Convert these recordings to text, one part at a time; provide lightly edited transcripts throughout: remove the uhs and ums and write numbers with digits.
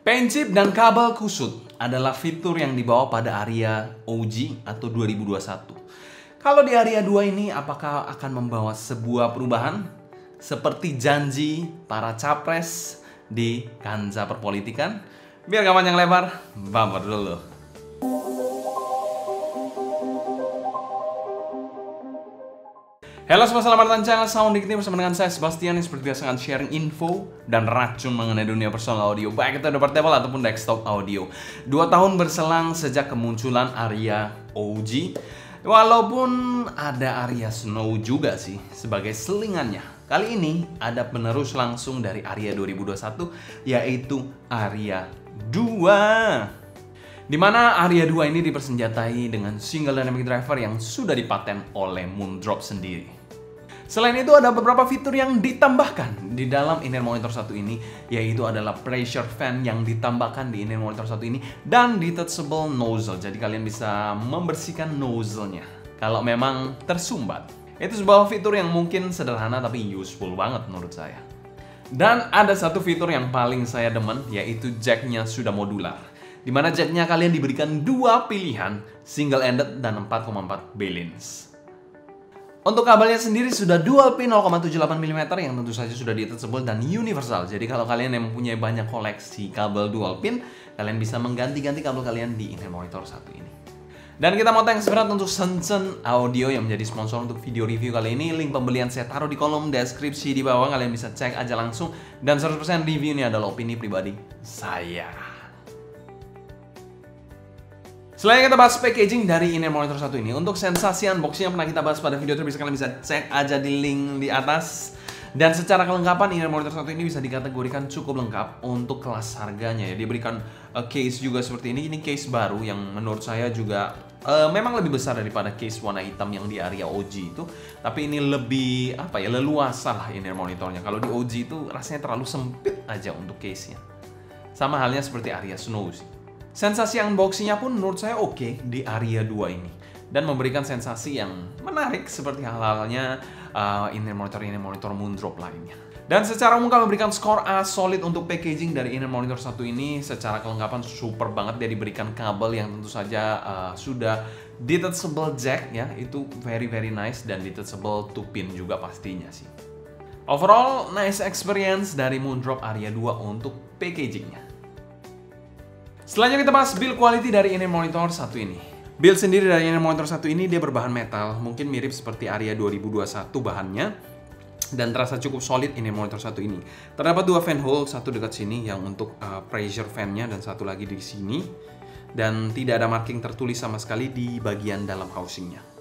Paint chip dan kabel kusut adalah fitur yang dibawa pada Aria OG atau 2021. Kalau di Aria 2 ini apakah akan membawa sebuah perubahan? Seperti janji para capres di kancah perpolitikan? Biar gak panjang lebar, bumper dulu. Halo semua, selamat datang channel Sound Dikti bersama dengan saya Sebastian yang seperti biasa akan sharing info dan racun mengenai dunia personal audio, baik itu di portable ataupun desktop audio. 2 tahun berselang sejak kemunculan Aria OG, walaupun ada Aria Snow juga sih sebagai selingannya. Kali ini ada penerus langsung dari Aria 2021, yaitu Aria 2. Di mana Aria 2 ini dipersenjatai dengan single dynamic driver yang sudah dipaten oleh Moondrop sendiri. Selain itu ada beberapa fitur yang ditambahkan di dalam in-ear monitor satu ini, yaitu adalah pressure fan yang ditambahkan di in-ear monitor satu ini dan detachable nozzle. Jadi kalian bisa membersihkan nozzle-nya kalau memang tersumbat. Itu sebuah fitur yang mungkin sederhana tapi useful banget menurut saya. Dan ada satu fitur yang paling saya demen, yaitu jack-nya sudah modular. Dimana jack-nya kalian diberikan 2 pilihan, single-ended dan 4,4 balance. Untuk kabelnya sendiri sudah dual pin 0,78 mm yang tentu saja sudah detachable dan universal. Jadi kalau kalian yang mempunyai banyak koleksi kabel dual pin, kalian bisa mengganti-ganti kabel kalian di in-ear monitor satu ini. Dan kita mau thanks berat untuk Shenzhen Audio yang menjadi sponsor untuk video review kali ini. Link pembelian saya taruh di kolom deskripsi di bawah, kalian bisa cek aja langsung. Dan 100% review ini adalah opini pribadi saya. Selain kita bahas packaging dari in-ear monitor satu ini, untuk sensasi unboxing yang pernah kita bahas pada video terbisa, kalian bisa cek aja di link di atas. Dan secara kelengkapan, in-ear monitor satu ini bisa dikategorikan cukup lengkap untuk kelas harganya ya. Dia berikan case juga seperti ini case baru yang menurut saya juga memang lebih besar daripada case warna hitam yang di Aria OG itu. Tapi ini lebih leluasa lah in-ear monitornya. Kalau di OG itu rasanya terlalu sempit aja untuk case-nya. Sama halnya seperti Aria Snow sih. Sensasi unboxingnya pun menurut saya oke di Aria 2 ini. Dan memberikan sensasi yang menarik seperti halnya in-ear monitor Moondrop lainnya. Dan secara umum kalau memberikan skor A solid untuk packaging dari in-ear monitor satu ini, secara kelengkapan super banget. Dia diberikan kabel yang tentu saja sudah detachable jack ya, itu very nice, dan detachable 2 pin juga pastinya sih. Overall nice experience dari Moondrop Aria 2 untuk packagingnya. Selanjutnya kita bahas build quality dari in-ear monitor satu ini. Build sendiri dari in-ear monitor satu ini dia berbahan metal, mungkin mirip seperti Aria 2021 bahannya, dan terasa cukup solid in-ear monitor satu ini. Terdapat 2 fan hole, satu dekat sini yang untuk pressure fan-nya dan satu lagi di sini, dan tidak ada marking tertulis sama sekali di bagian dalam housing-nya.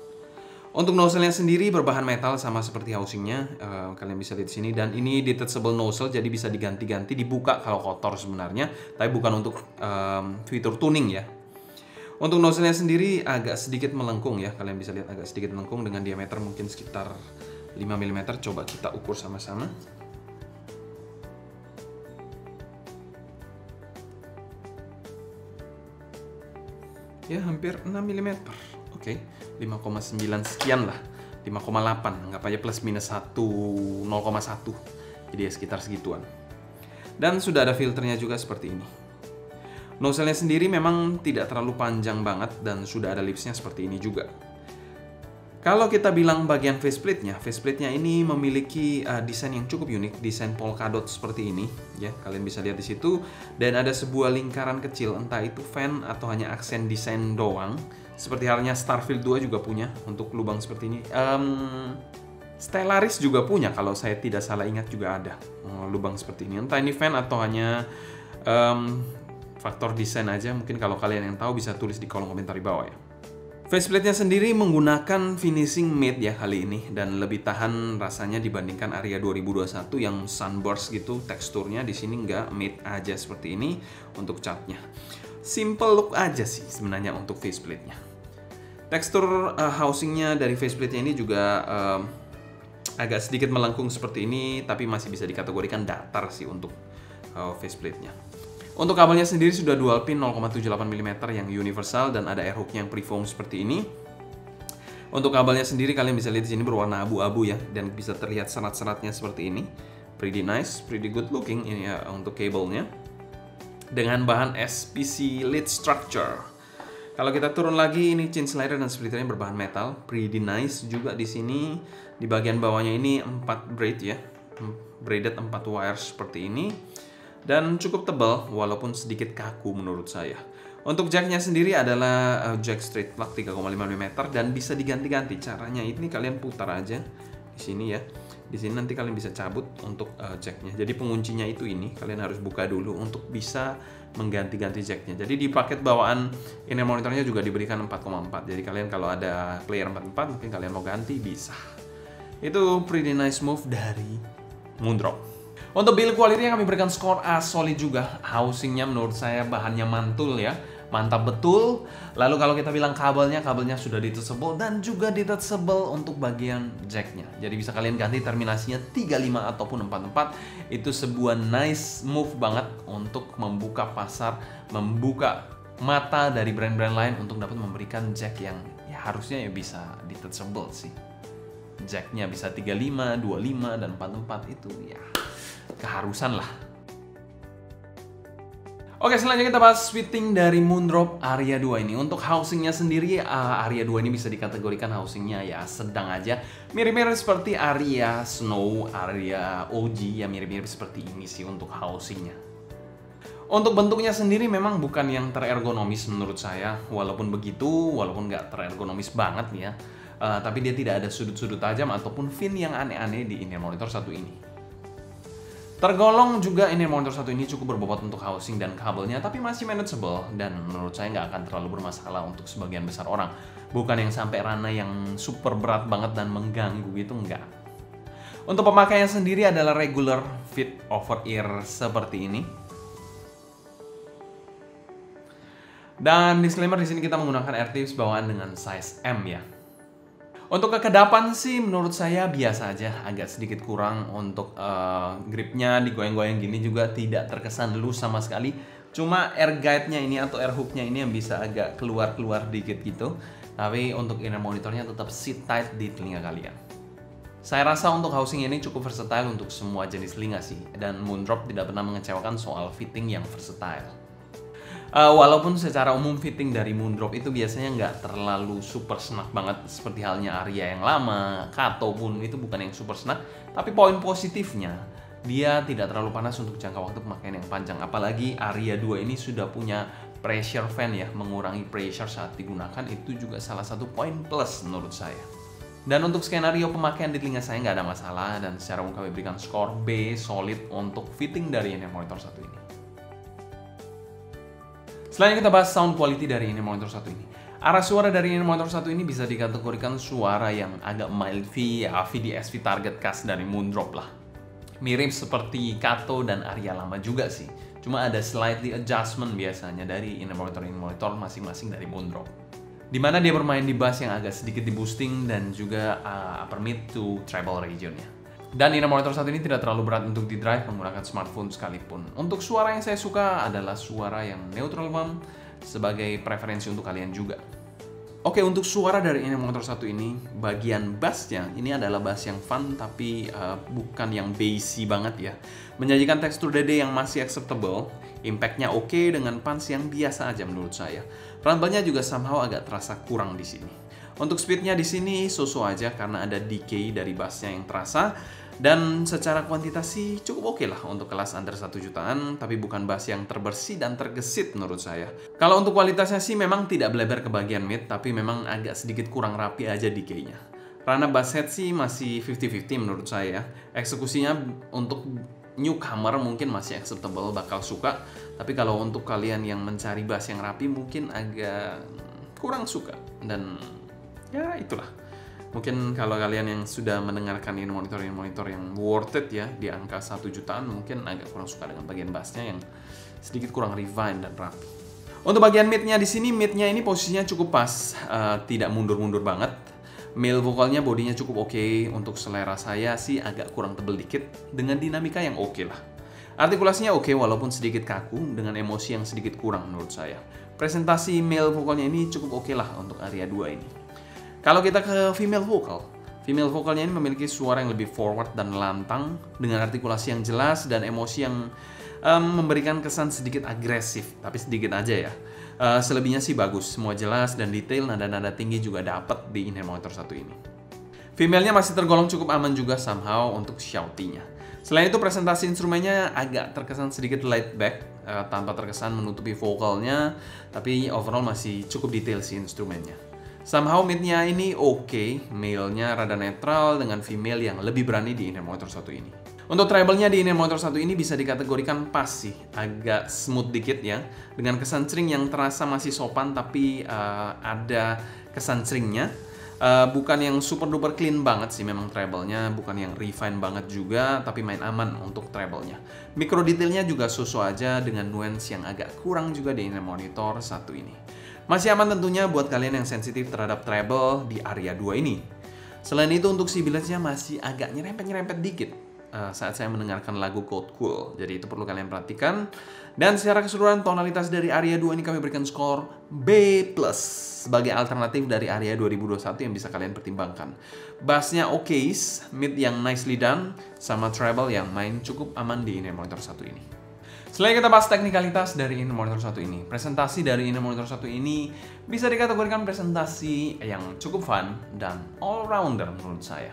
Untuk nozzle-nya sendiri berbahan metal sama seperti housing-nya, kalian bisa lihat di sini, dan ini detachable nozzle, jadi bisa diganti-ganti, dibuka kalau kotor sebenarnya, tapi bukan untuk fitur tuning ya. Untuk nozzle-nya sendiri agak sedikit melengkung ya, kalian bisa lihat agak sedikit melengkung dengan diameter mungkin sekitar 5 mm. Coba kita ukur sama-sama. Ya, hampir 6 mm. Oke, 5,9 sekian lah, 5,8, anggap aja plus minus 0,1, jadi ya sekitar segituan. Dan sudah ada filternya juga seperti ini. Nozzle-nya sendiri memang tidak terlalu panjang banget dan sudah ada lipsnya seperti ini juga. Kalau kita bilang bagian faceplate-nya ini memiliki desain yang cukup unik, desain polka dot seperti ini ya, kalian bisa lihat di situ, dan ada sebuah lingkaran kecil, entah itu fan atau hanya aksen desain doang. Seperti halnya Starfield 2 juga punya untuk lubang seperti ini. Stellaris juga punya, kalau saya tidak salah ingat juga ada lubang seperti ini. Entah ini fan atau hanya faktor desain aja. Mungkin kalau kalian yang tahu bisa tulis di kolom komentar di bawah ya. Faceplate-nya sendiri menggunakan finishing matte ya kali ini, dan lebih tahan rasanya dibandingkan Aria 2021 yang sunburst gitu teksturnya. Di sini nggak matte aja seperti ini untuk catnya. Simple look aja sih sebenarnya untuk faceplate-nya. Tekstur housing-nya dari faceplate-nya ini juga agak sedikit melengkung seperti ini, tapi masih bisa dikategorikan datar sih untuk faceplate-nya. Untuk kabelnya sendiri sudah dual pin 0,78 mm yang universal, dan ada air hook yang prefoam seperti ini. Untuk kabelnya sendiri kalian bisa lihat di sini berwarna abu-abu ya, dan bisa terlihat serat-seratnya seperti ini. Pretty nice, pretty good looking ini ya untuk kabelnya. dengan bahan SPC lead structure. Kalau kita turun lagi, ini chin slider dan splitternya berbahan metal, pretty nice juga di sini. Di bagian bawahnya ini 4 braid ya, braided 4 wire seperti ini, dan cukup tebal walaupun sedikit kaku menurut saya. Untuk jacknya sendiri adalah jack straight plug 3,5 mm dan bisa diganti-ganti. Caranya ini kalian putar aja di sini ya. Di sini nanti kalian bisa cabut untuk jacknya. Jadi penguncinya itu ini, kalian harus buka dulu untuk bisa mengganti-ganti jacknya. Jadi di paket bawaan inner monitornya juga diberikan 4,4. Jadi kalian kalau ada player 4,4 mungkin kalian mau ganti bisa. Itu pretty nice move dari Moondrop. Untuk build quality yang kami berikan skor A solid juga. Housingnya menurut saya bahannya mantul ya. Mantap betul. Lalu kalau kita bilang kabelnya sudah detachable dan juga detachable untuk bagian jacknya. Jadi bisa kalian ganti terminasinya 35 ataupun 44. Itu sebuah nice move banget untuk membuka pasar, membuka mata dari brand-brand lain untuk dapat memberikan jack yang ya harusnya ya bisa detachable sih. Jacknya bisa 35, 25, dan 44 itu ya keharusan lah. Oke, selanjutnya kita bahas fitting dari Moondrop Aria 2 ini. Untuk housingnya sendiri, Aria 2 ini bisa dikategorikan housingnya ya sedang aja. Mirip-mirip seperti Aria Snow, Aria OG, ya mirip-mirip seperti ini sih untuk housingnya. Untuk bentuknya sendiri memang bukan yang terergonomis menurut saya. Walaupun begitu, walaupun nggak terergonomis banget nih ya. Tapi dia tidak ada sudut-sudut tajam ataupun fin yang aneh-aneh di inner monitor satu ini. Tergolong juga inner monitor satu ini cukup berbobot untuk housing dan kabelnya, tapi masih manageable dan menurut saya nggak akan terlalu bermasalah untuk sebagian besar orang. Bukan yang sampai ranah yang super berat banget dan mengganggu gitu, enggak. Untuk pemakaian sendiri adalah regular fit over ear seperti ini. Dan disclaimer di sini kita menggunakan AirTips bawaan dengan size M ya. Untuk kekedapan sih menurut saya biasa aja, agak sedikit kurang. Untuk gripnya digoyang-goyang gini juga tidak terkesan loose sama sekali. Cuma air guide-nya ini atau air hook-nya ini yang bisa agak keluar-keluar dikit gitu. Tapi untuk inner monitornya tetap sit tight di telinga kalian. Saya rasa untuk housing ini cukup versatile untuk semua jenis telinga sih. Dan Moondrop tidak pernah mengecewakan soal fitting yang versatile. Walaupun secara umum fitting dari Moondrop itu biasanya nggak terlalu super snug banget seperti halnya Aria yang lama, Kato pun itu bukan yang super snug, tapi poin positifnya dia tidak terlalu panas untuk jangka waktu pemakaian yang panjang. Apalagi Aria 2 ini sudah punya pressure fan ya, mengurangi pressure saat digunakan, itu juga salah satu poin plus menurut saya. Dan untuk skenario pemakaian di telinga saya nggak ada masalah, dan secara umum kami berikan skor B solid untuk fitting dari inner monitor satu ini. Selanjutnya kita bahas sound quality dari inner monitor satu ini. Arah suara dari inner monitor satu ini bisa dikategorikan suara yang agak mild V, ya VDSV target khas dari Moondrop lah. Mirip seperti Kato dan Aria lama juga sih. Cuma ada slightly adjustment biasanya dari inner monitor masing-masing dari Moondrop. Dimana dia bermain di bass yang agak sedikit di boosting dan juga upper mid to treble regionnya. Dan inner monitor satu ini tidak terlalu berat untuk di drive menggunakan smartphone sekalipun. Untuk suara yang saya suka adalah suara yang neutral mom sebagai preferensi untuk kalian juga. Oke, untuk suara dari inner monitor satu ini, bagian bassnya ini adalah bass yang fun tapi bukan yang bassy banget ya. Menjanjikan tekstur dede yang masih acceptable, impactnya oke dengan punch yang biasa aja menurut saya. Rumble-nya juga somehow agak terasa kurang di sini. Untuk speednya di sini so-so aja karena ada decay dari bassnya yang terasa. Dan secara kuantitas sih cukup oke lah untuk kelas under 1 jutaan, tapi bukan bass yang terbersih dan tergesit menurut saya. Kalau untuk kualitasnya sih memang tidak melebar ke bagian mid, tapi memang agak sedikit kurang rapi aja decay-nya. Ranah bass head sih masih 50-50 menurut saya. Eksekusinya untuk newcomer mungkin masih acceptable, bakal suka. Tapi kalau untuk kalian yang mencari bass yang rapi mungkin agak kurang suka. Dan ya itulah. Mungkin kalau kalian yang sudah mendengarkan inner monitor yang worth it ya di angka 1 jutaan mungkin agak kurang suka dengan bagian bassnya yang sedikit kurang refine dan rapi. Untuk bagian midnya di sini, midnya ini posisinya cukup pas, tidak mundur-mundur banget. Male vokalnya bodinya cukup oke. Untuk selera saya sih agak kurang tebel dikit dengan dinamika yang oke lah. Artikulasinya oke walaupun sedikit kaku dengan emosi yang sedikit kurang menurut saya. Presentasi male vokalnya ini cukup oke lah untuk Aria 2 ini. Kalau kita ke female vocalnya ini memiliki suara yang lebih forward dan lantang dengan artikulasi yang jelas dan emosi yang memberikan kesan sedikit agresif, tapi sedikit aja ya. Selebihnya sih bagus, semua jelas dan detail, nada-nada tinggi juga dapat di in-ear monitor satu ini. Female-nya masih tergolong cukup aman juga somehow untuk shouty-nya. Selain itu presentasi instrumennya agak terkesan sedikit laid back, tanpa terkesan menutupi vokalnya, tapi overall masih cukup detail sih instrumennya. Somehow mid-nya ini oke, male-nya rada netral dengan female yang lebih berani di in-ear monitor satu ini. Untuk treble-nya di in-ear monitor satu ini bisa dikategorikan pas sih, agak smooth dikit ya, dengan kesan string yang terasa masih sopan tapi ada kesan stringnya. Bukan yang super duper clean banget sih memang treble-nya, bukan yang refine banget juga, tapi main aman untuk treble-nya. Micro detailnya juga so-so aja dengan nuance yang agak kurang juga di in-ear monitor satu ini. Masih aman tentunya buat kalian yang sensitif terhadap treble di area 2 ini. Selain itu untuk sibilance-nya masih agak nyerempet-nyerempet dikit saat saya mendengarkan lagu Code Cool, jadi itu perlu kalian perhatikan. Dan secara keseluruhan tonalitas dari area 2 ini kami berikan skor B+, sebagai alternatif dari area 2021 yang bisa kalian pertimbangkan. Bassnya oke, mid yang nicely done, sama treble yang main cukup aman di in-ear monitor satu ini. Selain kita bahas teknikalitas dari in-ear monitor satu ini, presentasi dari in-ear monitor satu ini bisa dikategorikan presentasi yang cukup fun dan all-rounder menurut saya.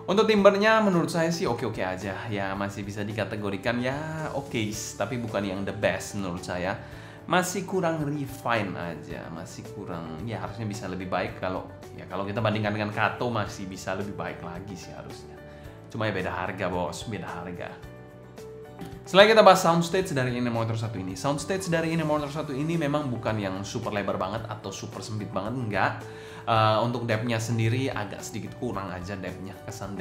Untuk timbernya menurut saya sih oke-oke aja, ya masih bisa dikategorikan ya oke, tapi bukan yang the best menurut saya. Masih kurang refine aja, masih kurang, ya harusnya bisa lebih baik kalau kita bandingkan dengan Kato masih bisa lebih baik lagi sih harusnya. Cuma ya beda harga bos, beda harga. Selain kita bahas soundstage dari in-ear monitor satu ini, soundstage dari in-ear monitor satu ini memang bukan yang super lebar banget atau super sempit banget, enggak. Untuk depth-nya sendiri agak sedikit kurang aja depth-nya, kesan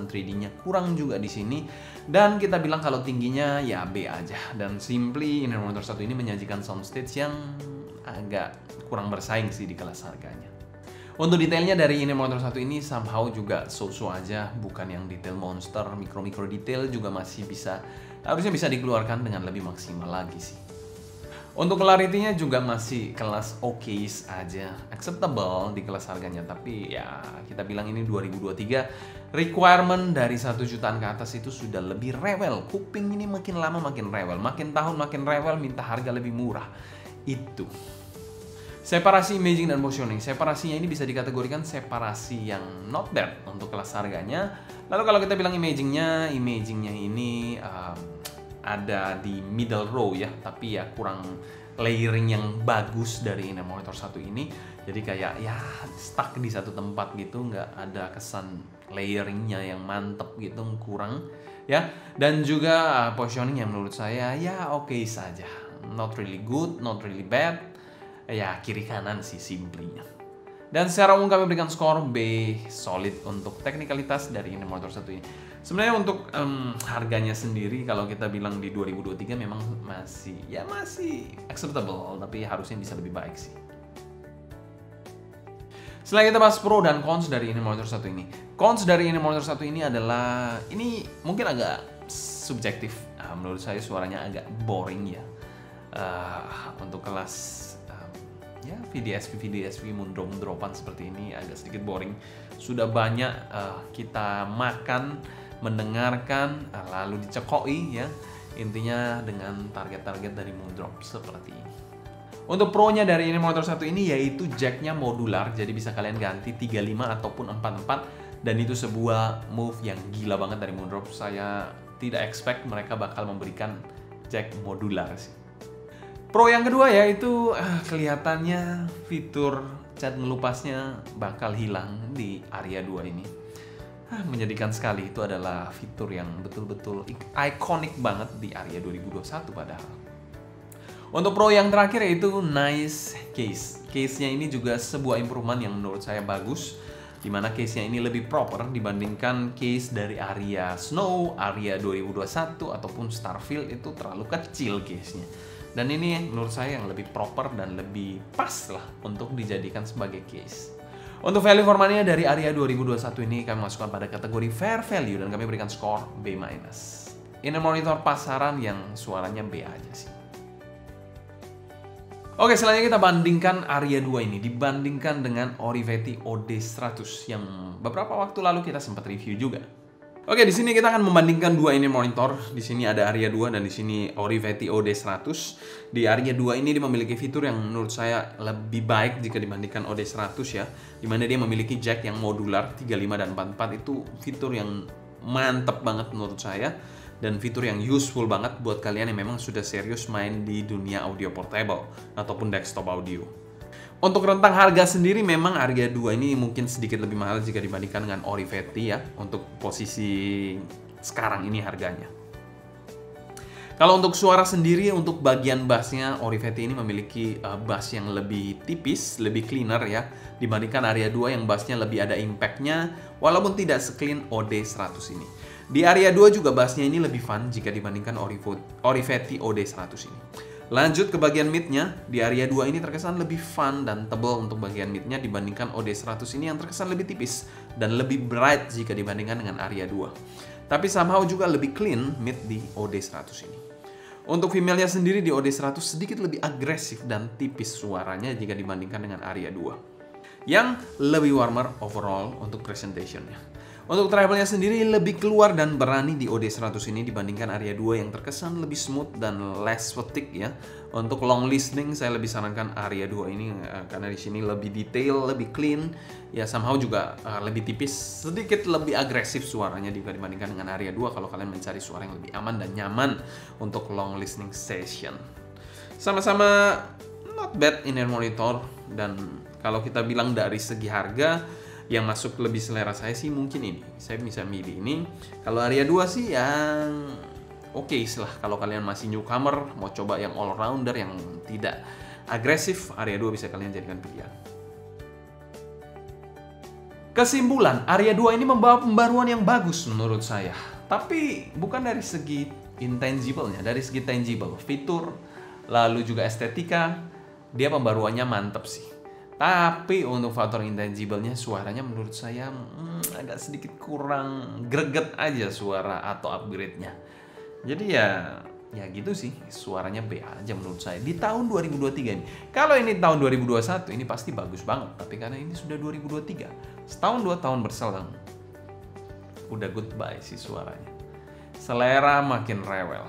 3D-nya kurang juga di sini. Dan kita bilang kalau tingginya ya B aja. Dan simply in-ear monitor satu ini menyajikan soundstage yang agak kurang bersaing sih di kelas harganya. Untuk detailnya dari in-ear monitor satu ini somehow juga so-so aja, bukan yang detail monster, mikro detail juga masih bisa, harusnya bisa dikeluarkan dengan lebih maksimal lagi sih. Untuk clarity-nya juga masih kelas oke aja, acceptable di kelas harganya, tapi ya kita bilang ini 2023, requirement dari 1 jutaan ke atas itu sudah lebih rewel. Kuping ini makin lama makin rewel, makin tahun makin rewel, minta harga lebih murah. Itu. Separasi imaging dan positioning. Separasinya ini bisa dikategorikan separasi yang not bad untuk kelas harganya. Lalu kalau kita bilang imagingnya ini ada di middle row ya, tapi ya kurang layering yang bagus dari in-ear monitor satu ini. Jadi kayak ya stuck di satu tempat gitu, nggak ada kesan layeringnya yang mantep gitu, kurang ya. Dan juga positioning yang menurut saya ya oke saja, not really good, not really bad, ya kiri kanan sih simply-nya. Dan secara umum kami berikan skor B solid untuk teknikalitas dari in-ear monitor satu ini. Sebenarnya untuk harganya sendiri kalau kita bilang di 2023 memang masih acceptable, tapi harusnya bisa lebih baik sih. Setelah kita bahas pro dan cons dari in-ear monitor satu ini. Cons dari in-ear monitor satu ini adalah, ini mungkin agak subjektif. Menurut saya suaranya agak boring ya. Untuk kelas ya VDSP mundrop-mundropan seperti ini agak sedikit boring. Sudah banyak kita makan, mendengarkan, lalu dicekoi ya. Intinya dengan target-target dari mundrop seperti ini. Untuk pro-nya dari in-ear monitor satu ini yaitu jack-nya modular, jadi bisa kalian ganti 35 ataupun 44, dan itu sebuah move yang gila banget dari mundrop. Saya tidak expect mereka bakal memberikan jack modular sih. Pro yang kedua yaitu kelihatannya fitur cat ngelupasnya bakal hilang di area 2 ini. Menyedihkan sekali, itu adalah fitur yang betul-betul ikonik banget di area 2021 padahal. Untuk pro yang terakhir yaitu nice case. Case-nya ini juga sebuah improvement yang menurut saya bagus, dimana case-nya ini lebih proper dibandingkan case dari area Snow, area 2021 ataupun Starfield itu terlalu kecil case-nya. Dan ini menurut saya yang lebih proper dan lebih pas lah untuk dijadikan sebagai case. Untuk value for money dari area 2021 ini kami masukkan pada kategori fair value dan kami berikan skor B-. In-ear monitor pasaran yang suaranya B aja sih. Oke, selanjutnya kita bandingkan area 2 ini dibandingkan dengan Orivetti OD100 yang beberapa waktu lalu kita sempat review juga. Oke, di sini kita akan membandingkan dua ini monitor. Di sini ada Aria 2 dan di sini Orivetti OD100. Di Aria 2 ini dia memiliki fitur yang menurut saya lebih baik jika dibandingkan OD100 ya. Dimana dia memiliki jack yang modular 35 dan 44, itu fitur yang mantep banget menurut saya. Dan fitur yang useful banget buat kalian yang memang sudah serius main di dunia audio portable ataupun desktop audio. Untuk rentang harga sendiri memang Aria 2 ini mungkin sedikit lebih mahal jika dibandingkan dengan Orivetti ya, untuk posisi sekarang ini harganya. Kalau untuk suara sendiri, untuk bagian bassnya Orivetti ini memiliki bass yang lebih tipis, lebih cleaner ya, dibandingkan Aria 2 yang bassnya lebih ada impact-nya, walaupun tidak se-clean OD100 ini. Di Aria 2 juga bassnya ini lebih fun jika dibandingkan Orivetti OD100 ini. Lanjut ke bagian mid-nya, di Aria 2 ini terkesan lebih fun dan tebal untuk bagian mid-nya dibandingkan OD100 ini yang terkesan lebih tipis dan lebih bright jika dibandingkan dengan Aria 2. Tapi somehow juga lebih clean mid di OD100 ini. Untuk female-nya sendiri di OD100 sedikit lebih agresif dan tipis suaranya jika dibandingkan dengan Aria 2. Yang lebih warmer overall untuk presentation-nya. Untuk treble-nya sendiri lebih keluar dan berani di OD100 ini dibandingkan Aria 2 yang terkesan lebih smooth dan less fatigue ya. Untuk long listening saya lebih sarankan Aria 2 ini karena di sini lebih detail, lebih clean, ya somehow juga lebih tipis, sedikit lebih agresif suaranya jika dibandingkan dengan Aria 2 kalau kalian mencari suara yang lebih aman dan nyaman untuk long listening session. Sama-sama not bad in-ear monitor, dan kalau kita bilang dari segi harga yang masuk lebih selera saya sih mungkin ini. Saya bisa milih ini. Kalau Aria 2 sih yang oke lah. Kalau kalian masih newcomer, mau coba yang all rounder yang tidak agresif, Aria 2 bisa kalian jadikan pilihan. Kesimpulan, Aria 2 ini membawa pembaruan yang bagus menurut saya. Tapi bukan dari segi intangible-nya, dari segi tangible, fitur, lalu juga estetika, dia pembaruannya mantep sih. Tapi untuk faktor intangible-nya, suaranya menurut saya agak sedikit kurang greget aja suara atau upgrade-nya. Jadi ya gitu sih, suaranya B aja menurut saya di tahun 2023 ini. Kalau ini tahun 2021 ini pasti bagus banget, tapi karena ini sudah 2023, setahun 2 tahun berselang, udah goodbye sih suaranya. Selera makin rewel.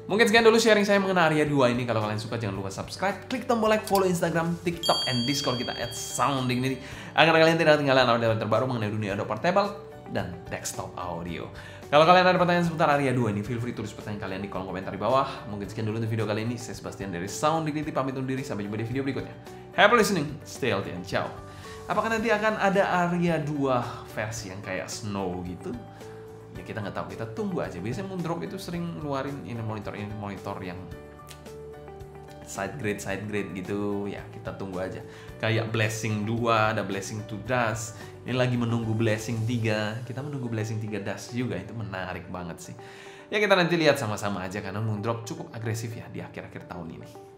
Mungkin sekian dulu sharing saya mengenai Aria 2 ini. Kalau kalian suka jangan lupa subscribe, klik tombol like, follow Instagram, TikTok, and Discord kita @sounding ini agar kalian tidak ketinggalan audio terbaru mengenai dunia audio portable dan desktop audio. Kalau kalian ada pertanyaan seputar Aria 2 ini, feel free tulis pertanyaan kalian di kolom komentar di bawah. Mungkin sekian dulu untuk video kali ini. Saya Sebastian dari Sounding ini pamit undur diri, sampai jumpa di video berikutnya. Happy listening, stay healthy and ciao. Apakah nanti akan ada Aria 2 versi yang kayak Snow gitu? Ya kita nggak tahu, kita tunggu aja. Biasanya Moondrop itu sering ngeluarin ini monitor yang side grade gitu. Ya kita tunggu aja. Kayak Blessing 2, ada Blessing 2 Dust. Ini lagi menunggu Blessing 3. Kita menunggu Blessing 3 Dust juga, itu menarik banget sih. Ya kita nanti lihat sama-sama aja karena Moondrop cukup agresif ya di akhir-akhir tahun ini.